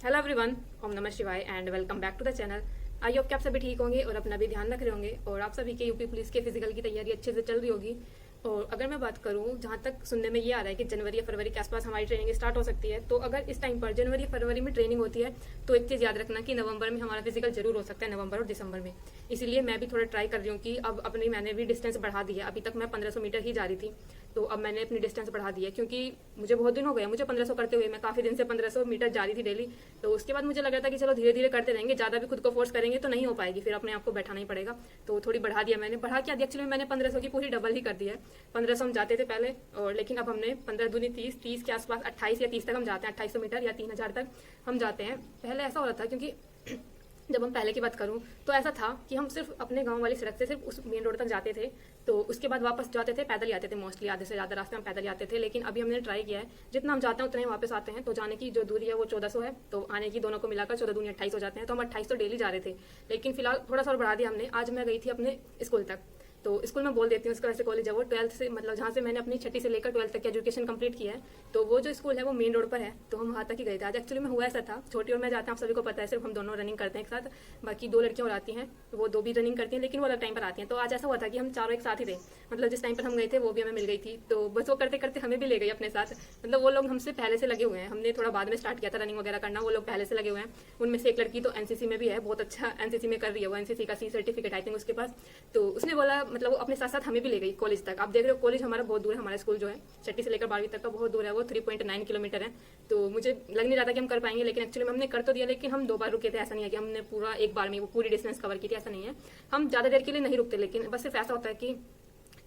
Hello everyone, ओम नमः शिवाय and welcome back to the channel. I hope कि आप सभी ठीक होंगे और अपना भी ध्यान रख रहे होंगे और आप सभी के यूपी पुलिस के फिजिकल की तैयारी अच्छे से चल रही होगी। और अगर मैं बात करूं, जहां तक सुनने में ये आ रहा है कि जनवरी या फरवरी के आसपास हमारी ट्रेनिंग स्टार्ट हो सकती है, तो अगर इस टाइम पर जनवरी फरवरी में ट्रेनिंग होती है तो एक चीज़ याद रखना कि नवंबर में हमारा फिजिकल जरूर हो सकता है, नवंबर और दिसंबर में। इसीलिए मैं भी थोड़ा ट्राई कर रही हूँ कि अब अपनी मैंने भी डिस्टेंस बढ़ा दी है। अभी तक मैं 1500 मीटर ही जा रही थी, तो अब मैंने अपनी डिस्टेंस बढ़ा दी है क्योंकि मुझे बहुत दिन हो गया मुझे 1500 करते हुए। मैं काफ़ी दिन से 1500 मीटर जा रही थी डेली। तो उसके बाद मुझे लग रहा था कि चलो धीरे धीरे करते रहेंगे, ज़्यादा भी खुद को फोर्स करेंगे तो नहीं हो पाएगी, फिर अपने आप को बैठाना ही पड़ेगा। तो थोड़ी बढ़ा दिया मैंने, बढ़ा क्या दिया एक्चुअली मैंने 1500 की पूरी डबल ही कर दिया है। 1500 हम जाते थे पहले, और लेकिन अब हमने 15 दूनी 30 के आसपास 28 या 30 तक हम जाते हैं। 2800 मीटर या 3000 तक हम जाते हैं। पहले ऐसा हो रहा था क्योंकि जब हम पहले की बात करूं तो ऐसा था कि हम सिर्फ अपने गांव वाली सड़क से सिर्फ उस मेन रोड तक जाते थे, तो उसके बाद वापस जाते थे पैदल ही आते थे। मोस्टली आधे से ज़्यादा रास्ते हम पैदल ही आते थे। लेकिन अभी हमने ट्राई किया है जितना हम जाते हैं उतने ही वापस आते हैं। तो जाने की जो दूरी है वो 1400 है, तो आने की दोनों को मिलाकर 14 दूनी 28 हो जाते हैं। तो हम 28 तो डेली जा रहे थे, लेकिन फिलहाल थोड़ा सा और बढ़ा दिया हमने। आज मैं गई थी अपने स्कूल तक, तो स्कूल में बोल देती हूँ, उसका वैसे कॉलेज है वो 12th से, मतलब जहाँ से मैंने अपनी छठी से लेकर 12th तक की एजुकेशन कंप्लीट किया है, तो वो जो स्कूल है वो मेन रोड पर है। तो हम वहाँ तक ही गए थे आज। एक्चुअली में हुआ ऐसा था, छोटी और मैं जाते हैं, आप सभी को पता है, सिर्फ हम दोनों रनिंग करते हैं एक साथ। बाकी 2 लड़कियाँ और आती हैं, वो 2 भी रनिंग करती हैं, लेकिन वो अलग टाइम पर आती हैं। तो आज ऐसा हुआ था कि हम चारों एक साथ ही थे, मतलब जिस टाइम पर हम गए थे वो भी हमें मिल गई थी। तो बस वो करते करते हमें भी ले गई अपने साथ। मतलब वो लोग हमसे पहले से लगे हुए हैं, हमने थोड़ा बाद में स्टार्ट किया था रनिंग वगैरह करना, वो लोग पहले से लगे हुए हैं। उनमें से एक लड़की तो एनसीसी में भी है, बहुत अच्छा एनसीसी में कर रही है वो, एनसीसी का सी सर्टिफिकेट आई थिंक उसके पास। तो उसने बोला, मतलब वो अपने साथ साथ हमें भी ले गई कॉलेज तक। आप देख रहे हो कॉलेज हमारा बहुत दूर है, हमारा स्कूल जो है छठी से लेकर 12वीं तक का बहुत दूर है, वो 3.9 किलोमीटर है। तो मुझे लग नहीं रहा था कि हम कर पाएंगे, लेकिन एक्चुअली में हमने कर तो दिया। लेकिन हम 2 बार रुके थे, ऐसा नहीं है कि हमने पूरा एक बार में वो पूरी डिस्टेंस कवर की थी, ऐसा नहीं है। हम ज़्यादा देर के लिए नहीं रुकते, लेकिन बस सिर्फ ऐसा होता है कि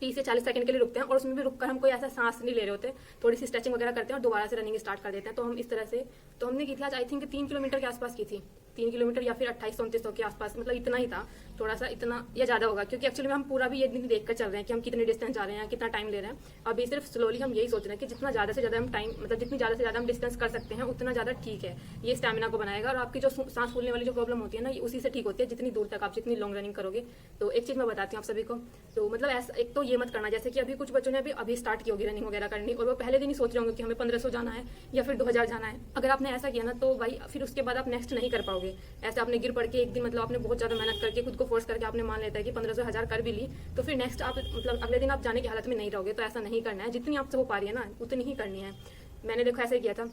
30 से 40 सेकंड के लिए रुकते हैं, और उसमें भी रुककर हम कोई ऐसा सांस नहीं ले रहे होते, थोड़ी सी स्ट्रेचिंग वगैरह करते हैं और दोबारा से रनिंग स्टार्ट कर देते हैं। तो हम इस तरह से, तो हमने की थी आज आई थिंक 3 किलोमीटर के आसपास की थी, 3 किलोमीटर या फिर 2800-2900 के आसपास, मतलब इतना ही था। थोड़ा सा इतना या ज़्यादा होगा क्योंकि एक्चुअली में हम पूरा भी ये दिन देख कर चल रहे हैं कि हम कितने डिस्टेंस जा रहे हैं, कितना टाइम ले रहे हैं। अभी सिर्फ स्लोली हम यही सोच रहे हैं कि जितना ज़्यादा से ज़्यादा हम टाइम, मतलब जितनी ज़्यादा से ज़्यादा हम डिस्टेंस कर सकते हैं उतना ज़्यादा ठीक है। ये स्टैमिना को बनाएगा, और आपकी जो सांस फूलने वाली जो प्रॉब्लम होती है ना, उसी से ठीक होती है जितनी दूर तक आप जितनी लॉन्ग रनिंग करोगे। तो एक चीज़ मैं बताती हूँ आप सभी को, तो मतलब ऐसा एक तो ये मत करना, जैसे कि अभी कुछ बच्चों ने अभी स्टार्ट की होगी रनिंग वगैरह करनी, और वो पहले दिन ही सोच रहे होंगे कि हमें 1500 जाना है या फिर 2000 जाना है। अगर आपने ऐसा किया ना तो भाई फिर उसके बाद आप नेक्स्ट नहीं कर पाओगे। ऐसे आपने गिर पड़ के एक दिन, मतलब आपने बहुत ज़्यादा मेहनत करके खुद को फोर्स करके आपने मान लेता है कि 1500 1000 कर भी ली, तो फिर नेक्स्ट आप मतलब अगले दिन आप जाने की हालत में नहीं रहोगे। तो ऐसा नहीं करना है, जितनी आपसे हो पा रही है ना उतनी ही करनी है। मैंने देखो ऐसे ही किया था।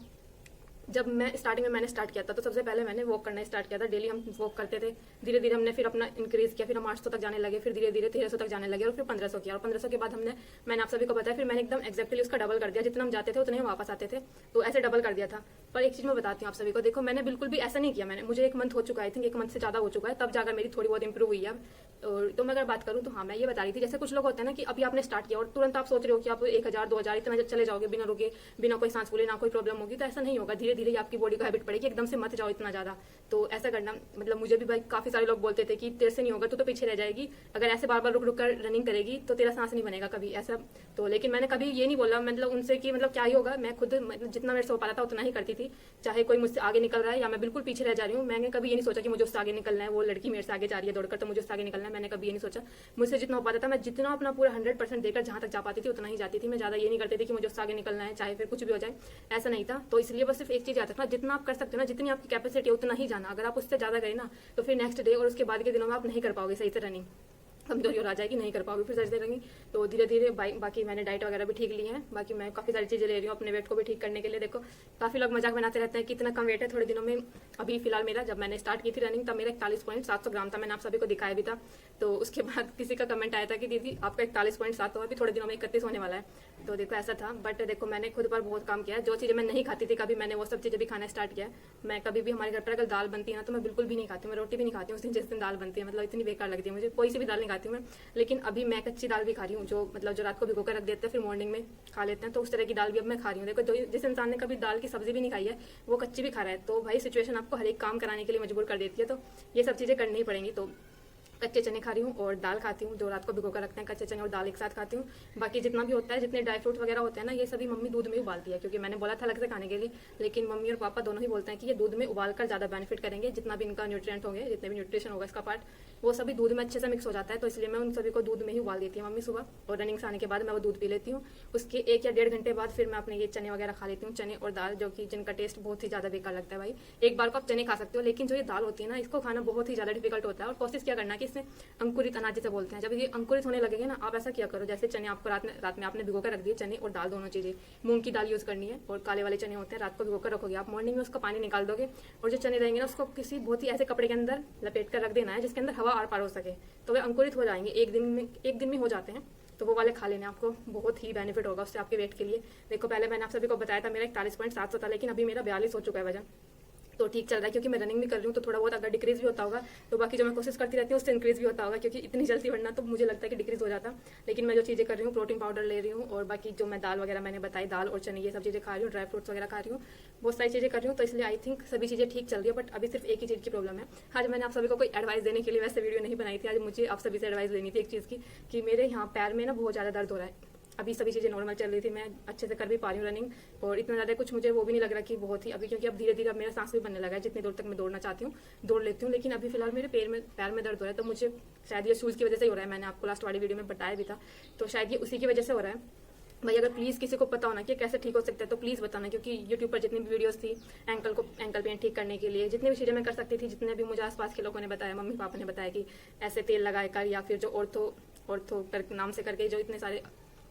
जब मैं स्टार्टिंग में मैंने स्टार्ट किया था तो सबसे पहले मैंने वॉक करना स्टार्ट किया था। डेली हम वॉक करते थे, धीरे धीरे हमने फिर अपना इंक्रीज किया, फिर हम 800 तक जाने लगे, फिर धीरे धीरे 1300 तक जाने लगे, और फिर 1500 किया। और 1500 के बाद मैंने आप सभी को बताया, फिर मैंने एकदम एक्जैक्टली उसका डबल कर दिया। जितना हम जाते थे उतने हम वापस आते थे, तो ऐसे डबल कर दिया था। पर एक चीज़ मैं बताती हूँ आप सभी को, देखो मैंने बिल्कुल भी ऐसा नहीं किया। मुझे 1 मंथ हो चुका है, आई थिंक 1 मंथ से ज़्यादा हो चुका है, तब जाकर मेरी थोड़ी बहुत इंप्रूव हुई है। तो मैं अगर बात करूँ तो हाँ, मैं ये बता रही थी, जैसे कुछ लोग होते हैं ना कि अभी आपने स्टार्ट किया और तुरंत आप सोच रहे हो कि आप 1000 2000 इतना चले जाओगे बिना रुके, बिना कोई सांस फूले, ना कोई प्रॉब्लम होगी। तो ऐसा नहीं होगा, धीरे धीरे आपकी बॉडी को हैबिट पड़ेगी, एकदम से मत जाओ इतना ज़्यादा। तो ऐसा करना, मतलब मुझे भी भाई काफ़ी सारे लोग बोलते थे कि तेरे से नहीं होगा, तू तो पीछे रह जाएगी, अगर ऐसे बार बार रुक रुक कर रनिंग करेगी तो तेरा सांस नहीं बनेगा कभी ऐसा। तो लेकिन मैंने कभी ये नहीं बोला मतलब उनसे कि मतलब क्या ही होगा, मैं खुद मतलब जितना मेरे से हो पा रहा था उतना ही करती थी, चाहे कोई मुझसे आगे निकल रहा है या मैं बिल्कुल पीछे रह जा रही हूँ। मैंने कभी ये नहीं सोचा कि मुझे उससे आगे निकलना है, वो लड़की मेरे से आगे जा रही है दौड़कर तो मुझे उससे आगे निकलना है, मैंने कभी ये नहीं सोचा। मुझसे जितना हो पाता था, मैं जितना अपना पूरा 100% देकर जहाँ तक जा पाती थी उतना ही जाती थी। मैं ज़्यादा ये नहीं करती थी कि मुझे उससे आगे निकलना है चाहे फिर कुछ भी हो जाए, ऐसा नहीं था। तो इसलिए बस सिर्फ एक चीज़ याद रखना, जितना आप कर सकते हो ना, जितनी आपकी कैपेसिटी है उतना ही जाना। अगर आप उससे ज़्यादा गए ना तो फिर नेक्स्ट डे और उसके बाद के दिनों में आप नहीं कर पाओगे सही से रनिंग, कमजोरी और आ जाएगी, नहीं कर पाओगे फिर सच रहेंगी। तो धीरे धीरे बाकी मैंने डाइट वगैरह भी ठीक ली है, बाकी मैं काफ़ी सारी चीज़ें ले रही हूँ अपने वेट को भी ठीक करने के लिए। देखो काफ़ी लोग मजाक बनाते रहते हैं कि इतना कम वेट है थोड़े दिनों में। अभी फिलहाल मेरा, जब मैंने स्टार्ट की थी रनिंग तब मेरा 41.700 ग्राम था, मैंने आप सभी को दिखाया भी था। तो उसके बाद किसी का कमेंट आया था कि दीदी आपका 41.7 हो, अभी थोड़े दिनों में 31 होने वाला है। तो देखो ऐसा था, बट देखो मैंने खुद पर बहुत काम किया है। जो चीज़ें मैं नहीं खाती थी कभी, मैंने वो सब चीज़ें भी खाना स्टार्ट किया। मैं कभी भी, हमारे घर पर अगर दाल बनती है ना तो मैं बिल्कुल भी नहीं खाती, मैं रोटी भी नहीं खाती हूँ उस दिन जिस दिन दाल बनती है, मतलब इतनी बेकार लगती है मुझे, कोई सी भी दाल नहीं खाती हूँ मैं। लेकिन अभी मैं कच्ची दाल भी खा रही हूँ, जो मतलब जो रात को भिगो कर रख देते हैं फिर मॉर्निंग में खा लेते हैं, तो उस तरह की दाल भी अब मैं खा रही हूँ। देखो जिस इंसान ने कभी दाल की सब्जी भी नहीं खाई है वो कच्ची भी खा रहा है, तो भाई सिचुएशन आपको हर एक काम कराने के लिए मजबूर कर देती है, तो ये सब चीज़ें करनी ही पड़ेंगी। तो कच्चे चने खा रही हूँ और दाल खाती हूँ, जो रात को भिगो कर रखते हैं कच्चे चने और दाल एक साथ खाती हूँ। बाकी जितना भी होता है, जितने ड्राई फ्रूट वगैरह होते हैं ना, ये सभी मम्मी दूध में उबालती है, क्योंकि मैंने बोला था अलग से खाने के लिए, लेकिन मम्मी और पापा दोनों ही बोलते हैं कि ये दूध में उबाल कर ज़्यादा बेनिफिट करेंगे, जितना भी इनका न्यूट्रिएंट होंगे, जितने भी न्यूट्रिशन होगा इसका पार्ट, वो सभी दूध में अच्छे से मिक्स हो जाता है। तो इसलिए मैं उन सभी को दूध में ही उबाल देती हूँ मम्मी सुबह, और रनिंग से आने के बाद मैं वो दूध पी लेती हूँ। उसके 1 या 1.5 घंटे बाद फिर मैं अपने ये चने वगैरह खा लेती हूँ, चने और दाल, जो कि जिनका टेस्ट बहुत ही ज़्यादा बेकार लगता है भाई। एक बार को आप चने खा सकते हो, लेकिन जो ये दाल होती है ना, इसको खाना बहुत ही ज़्यादा डिफिकल्ट होता है। और कोशिश क्या करना कि इसमें अंकुरित अनाज जिसे बोलते हैं, जब ये अंकुरित होने लगेंगे ना, आप ऐसा क्या करो, जैसे चने आपको रात में आपने भिगो कर रख दिए, चने और दाल दोनों चीज़ें, मूंग की दाल यूज़ करनी है और काले वाले चने होते हैं, रात को भिगो कर रखोगे आप, मॉर्निंग में उसका पानी निकाल दोगे, और जो चने रहेंगे ना, उसको किसी बहुत ही ऐसे कपड़े के अंदर लपेट कर रख देना है जिसके अंदर हवा आर पार हो सके, तो वे अंकुरित हो जाएंगे। एक दिन में हो जाते हैं, तो वो वाले खा लेने, आपको बहुत ही बेनिफिट होगा उससे आपके वेट के लिए। देखो, पहले मैंने आप सभी को बताया था मेरा 41.700 था, लेकिन अभी मेरा 42 हो चुका है वजन, तो ठीक चल रहा है, क्योंकि मैं रनिंग भी कर रही हूँ, तो थोड़ा बहुत अगर डिक्रीज भी होता होगा तो बाकी जो मैं कोशिश करती रहती हूँ उससे इंक्रीज भी होता होगा, क्योंकि इतनी जल्दी बढ़ना तो मुझे लगता है कि डिक्रीज हो जाता। लेकिन मैं जो चीज़ें कर रही हूँ, प्रोटीन पाउडर ले रही हूँ, और बाकी जो मैं दाल वगैरह मैंने बताई, दाल और चने ये सब चीज़ें खा रही हूँ, ड्राई फ्रूट्स वगैरह खा रही हूँ, बहुत सारी चीज़ें कर रही हूँ, तो इसलिए आई थिंक सभी चीज़ें ठीक चल रही है। बट अभी सिर्फ एक ही चीज़ की प्रॉब्लम है। आज मैंने आप सभी को कोई एडवाइस देने के लिए वैसे वीडियो नहीं बनाई थी, आज मुझे आप सभी से एडवाइस लेनी थी एक चीज़ की, कि मेरे यहाँ पैर में ना बहुत ज़्यादा दर्द हो रहा है। अभी सभी चीज़ें नॉर्मल चल रही थी, मैं अच्छे से कर भी पा रही हूँ रनिंग, और इतना ज़्यादा कुछ मुझे वो भी नहीं लग रहा कि बहुत ही अभी, क्योंकि अब धीरे धीरे अब मेरा सांस भी बनने लगा है, जितनी दूर तक मैं दौड़ना चाहती हूँ दौड़ लेती हूँ। लेकिन अभी फिलहाल मेरे पैर में दर्द हो रहा है, तो मुझे शायद ये शूज़ की वजह से हो रहा है, मैंने आपको लास्ट वाली वीडियो में बताया भी था, तो शायद ये उसी की वजह से हो रहा है भाई। अगर प्लीज़ किसी को पता होना कि कैसे ठीक हो सकता है तो प्लीज़ बताना, क्योंकि यूट्यूब पर जितनी भी वीडियोस थी एंकल पेन ठीक करने के लिए, जितनी भी चीज़ें मैं कर सकती थी, जितने भी मुझे आसपास के लोगों ने बताया, मम्मी पापा ने बताया कि ऐसे तेल लगाए कर, या फिर जो ऑर्थो नाम से करके जो इतने सारे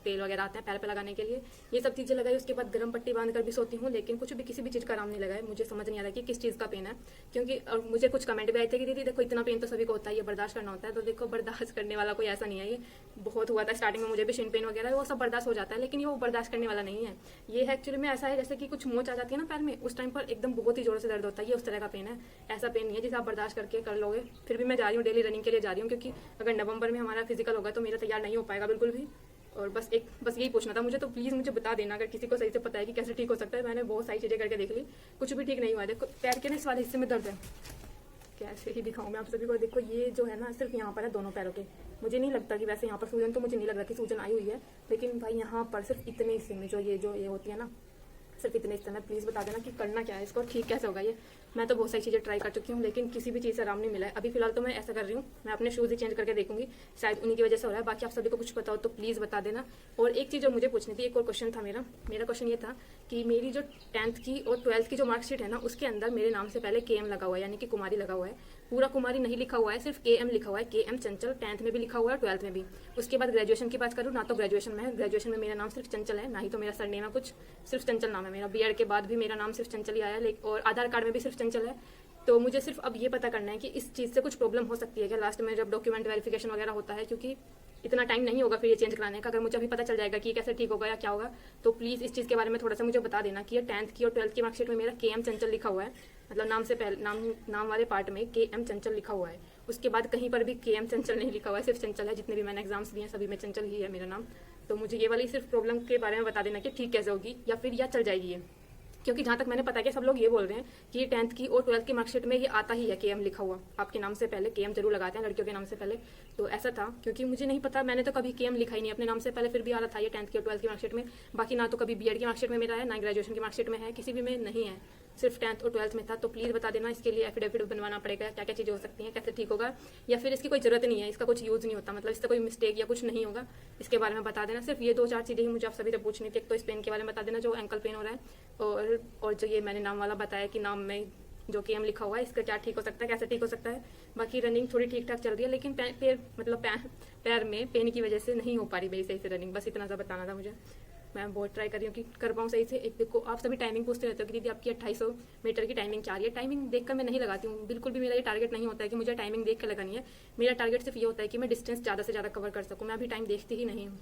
तेल वगैरह आते हैं पैर पे लगाने के लिए, ये सब चीज़ें लगाई। उसके बाद गर्म पट्टी बांध कर भी सोती हूँ, लेकिन कुछ भी किसी भी चीज़ का आराम नहीं लगा है। मुझे समझ नहीं आ रहा कि किस चीज़ का पेन है, क्योंकि और मुझे कुछ कमेंट भी आए थे कि दीदी देखो इतना पेन तो सभी को होता है, ये बर्दाश्त करना होता है। तो देखो, बर्दाश्त करने वाला कोई ऐसा नहीं है, ये बहुत हुआ था स्टार्टिंग में मुझे भी, शिन पेन वगैरह वो सब बर्दाश्त हो जाता है, लेकिन ये वो बर्दाश्त करने वाला नहीं है। ये है एक्चुअली में ऐसा है जैसे कि कुछ मोच आ जाती है ना पैर में, उस टाइम पर एकदम बहुत ही जोर से दर्द होता है, ये उस तरह का पेन है। ऐसा पेन नहीं है जिसे आप बर्दाश्त करके कर लोगे। फिर भी मैं जा रही हूँ, डेली रनिंग के लिए जा रही हूँ, क्योंकि अगर नवंबर में हमारा फिजिकल होगा तो मेरा तैयार नहीं हो पाएगा बिल्कुल भी। और बस यही पूछना था मुझे, तो प्लीज़ मुझे बता देना अगर किसी को सही से पता है कि कैसे ठीक हो सकता है। मैंने बहुत सारी चीज़ें करके देख ली, कुछ भी ठीक नहीं हुआ। देखो, पैर के ना इस वाले हिस्से में दर्द है, कैसे ही दिखाऊं मैं आप सभी को। देखो, ये जो है ना, सिर्फ यहाँ पर है, दोनों पैरों के। मुझे नहीं लगता कि वैसे यहाँ पर सूजन, तो मुझे नहीं लग रहा कि सूजन आई हुई है, लेकिन भाई यहाँ पर सिर्फ इतने हिस्से में जो ये होती है ना, सिर्फ इतने हिस्से में प्लीज़ बता देना कि करना क्या है, इसको ठीक कैसे होगा ये। मैं तो बहुत सारी चीज़ें ट्राई कर चुकी हूँ, लेकिन किसी भी चीज़ से आराम नहीं मिला है। अभी फिलहाल तो मैं ऐसा कर रही हूँ, मैं अपने शूज़ ही चेंज करके देखूंगी, शायद उन्हीं की वजह से हो रहा है। बाकी आप सभी को कुछ पता हो तो प्लीज़ बता देना। और एक चीज़ जो मुझे पूछनी थी, एक और क्वेश्चन था मेरा क्वेश्चन ये था कि मेरी जो 10th की और 12th की जो मार्कशीट है ना, उसके अंदर मेरे नाम से पहले KM लगा हुआ है, यानी कि कुमारी लगा हुआ है। पूरा कुमारी नहीं लिखा हुआ है, सिर्फ KM लिखा हुआ है, KM चंचल। 10th में भी लिखा हुआ है, 12th में भी। उसके बाद ग्रेजुएशन की बात करूँ ना, तो ग्रेजुएशन में है, ग्रेजुएशन में मेरा नाम सिर्फ चंचल है, ना ही तो मेरा सरनेम है कुछ, सिर्फ चंचल नाम है मेरा। BEड के बाद भी मेरा नाम सिर्फ चंचल ही आया है, और आधार कार्ड में भी सिर्फ चंचल है। तो मुझे सिर्फ अब ये पता करना है कि इस चीज़ से कुछ प्रॉब्लम हो सकती है क्या लास्ट में, जब डॉक्यूमेंट वेरिफिकेशन वगैरह होता है, क्योंकि इतना टाइम नहीं होगा फिर ये चेंज कराने का। अगर मुझे अभी पता चल जाएगा कि ये कैसे ठीक होगा या क्या होगा, तो प्लीज़ इस चीज़ के बारे में थोड़ा सा मुझे बता देना कि ये 10th की और 12th की मार्कशीट में मेरा KM चंचल लिखा हुआ है, मतलब नाम से पहले नाम वाले पार्ट में KM चंचल लिखा हुआ है। उसके बाद कहीं पर भी KM चंचल नहीं लिखा हुआ है, सिर्फ चंचल है। जितने भी मैंने एग्जाम्स दिए हैं सभी में चंचल ही है मेरा नाम। तो मुझे ये वाली सिर्फ प्रॉब्लम के बारे में बता देना कि ठीक कैसे होगी, या फिर यह चल जाएगी ये। क्योंकि जहाँ तक मैंने पता किया, सब लोग ये बोल रहे हैं कि 10th की और 12th की मार्कशीट में ये आता ही है KM लिखा हुआ, आपके नाम से पहले KM जरूर लगाते हैं लड़कियों के नाम से पहले। तो ऐसा था, क्योंकि मुझे नहीं पता, मैंने तो कभी KM लिखा ही नहीं अपने नाम से पहले, फिर भी आ रहा था ये 10th की और 12th की मार्कशीट में। बाकी ना तो कभी BEड की मार्कशीट में मेरा है, ना ग्रेजुएशन की मार्कशीट में है, किसी भी में नहीं है, सिर्फ 10th और 12th में था। तो प्लीज़ बता देना, इसके लिए एफिडेविट बनवाना पड़ेगा, क्या क्या चीज़ें हो सकती हैं, कैसे ठीक होगा, या फिर इसकी कोई जरूरत नहीं है, इसका कुछ यूज़ नहीं होता, मतलब इसका कोई मिस्टेक या कुछ नहीं होगा, इसके बारे में बता देना। सिर्फ ये 2-4 चीज़ें ही मुझे आप सभी से पूछनी थी। एक तो इस पेन के बारे में बता देना, जो एंकल पेन हो रहा है, और जो ये मैंने नाम वाला बताया कि नाम में जो KM लिखा हुआ है, इसका क्या ठीक हो सकता है, कैसे ठीक हो सकता है। बाकी रनिंग थोड़ी ठीक ठाक चल रही है, लेकिन पैर में पेन की वजह से नहीं हो पा रही मेरी सही से रनिंग। बस इतना सा बताना था मुझे। मैं बहुत ट्राई कर रही हूँ कि कर पाऊँ सही से। एक देखो, आप सभी टाइमिंग पूछते रहते हो कि दीदी आपकी 2800 मीटर की टाइमिंग क्या रही है। टाइमिंग देखकर मैं नहीं लगाती हूँ, बिल्कुल भी मेरा ये टारगेट नहीं होता है कि मुझे टाइमिंग देख कर लगानी है। मेरा टारगेट सिर्फ ये होता है कि मैं डिस्टेंस ज़्यादा से ज़्यादा कवर कर सकूँ। मैं अभी टाइम देखती ही नहीं हूँ,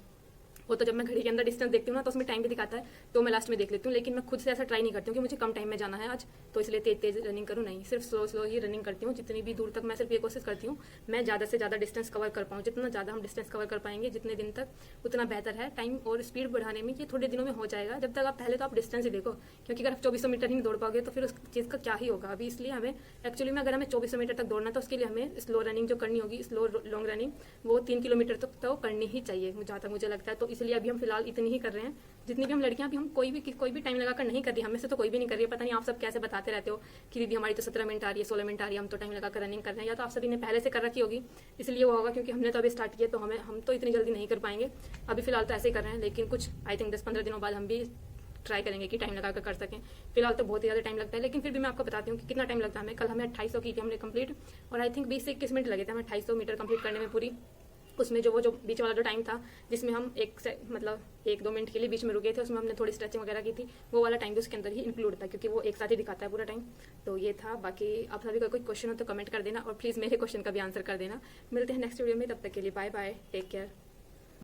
वो तो जब मैं घड़ी के अंदर डिस्टेंस देखती हूँ ना तो उसमें टाइम भी दिखाता है, तो मैं लास्ट में देख लेती हूँ। लेकिन मैं खुद से ऐसा ट्राई नहीं करती हूँ कि मुझे कम टाइम में जाना है आज, तो इसलिए तेज तेज रनिंग करूँ, नहीं, सिर्फ स्लो स्लो ही रनिंग करती हूँ। जितनी भी दूर तक मैं सिर्फ ये कोशिश करती हूँ मैं ज़्यादा से ज़्यादा डिस्टेंस कवर कर पाऊँ। जितना ज़्यादा हम डिस्टेंस कवर कर पाएंगे जितने दिन तक, उतना बेहतर है। टाइम और स्पीड बढ़ाने में ये थोड़े दिनों में हो जाएगा। जब तक आप पहले तो आप डिस्टेंस ही देखो, क्योंकि अगर आप 2400 मीटर ही नहीं दौड़ पाओगे तो फिर उस चीज़ का क्या ही होगा। अभी इसलिए हमें एक्चुअली में अगर हमें 2400 मीटर तक दौड़ना है तो उसके लिए हमें स्लो रनिंग जो करनी होगी, स्लो लॉन्ग रनिंग, वो 3 किलोमीटर तक तो करनी ही चाहिए जहाँ तक मुझे लगता है। तो इसलिए अभी हम फिलहाल इतनी ही कर रहे हैं। जितनी भी हम लड़कियां भी, हम कोई भी टाइम लगाकर नहीं कर रही, हमें से तो कोई भी नहीं कर रही है। पता नहीं आप सब कैसे बताते रहते हो कि दीदी हमारी तो 17 मिनट आ रही है, 16 मिनट आ रही है, हम तो टाइम लगाकर रनिंग कर रहे हैं। या तो आप सभी ने पहले से कर रखी होगी, इसलिए वो होगा, क्योंकि हमने तो अभी स्टार्ट किया तो हम तो इतनी जल्दी नहीं कर पाएंगे। अभी फिलहाल तो ऐसे ही कर रहे हैं, लेकिन कुछ आई थिंक 10-15 दिनों बाद हम भी ट्राई करेंगे कि टाइम लगा कर सकें। फिलहाल तो बहुत ही ज़्यादा टाइम लगता है, लेकिन फिर भी मैं आपको बताती हूँ कि कितना टाइम लगता है हमें। कल हमें 2800 की थी हमने कंप्लीट, और आई थिंक 20 से 21 मिनट लगे थे हमें 2800 मीटर कंप्लीट करने में पूरी। उसमें वो जो बीच वाला जो टाइम था जिसमें हम मतलब 1-2 मिनट के लिए बीच में रुके थे, उसमें हमने थोड़ी स्ट्रेचिंग वगैरह की थी, वो वाला टाइम भी उसके अंदर ही इंक्लूड था, क्योंकि वो एक साथ ही दिखाता है पूरा टाइम। तो ये था। बाकी आप सभी का कोई क्वेश्चन हो तो कमेंट कर देना, और प्लीज़ मेरे क्वेश्चन का भी आंसर कर देना। मिलते हैं नेक्स्ट वीडियो में, तब तक के लिए बाय बाय, टेक केयर।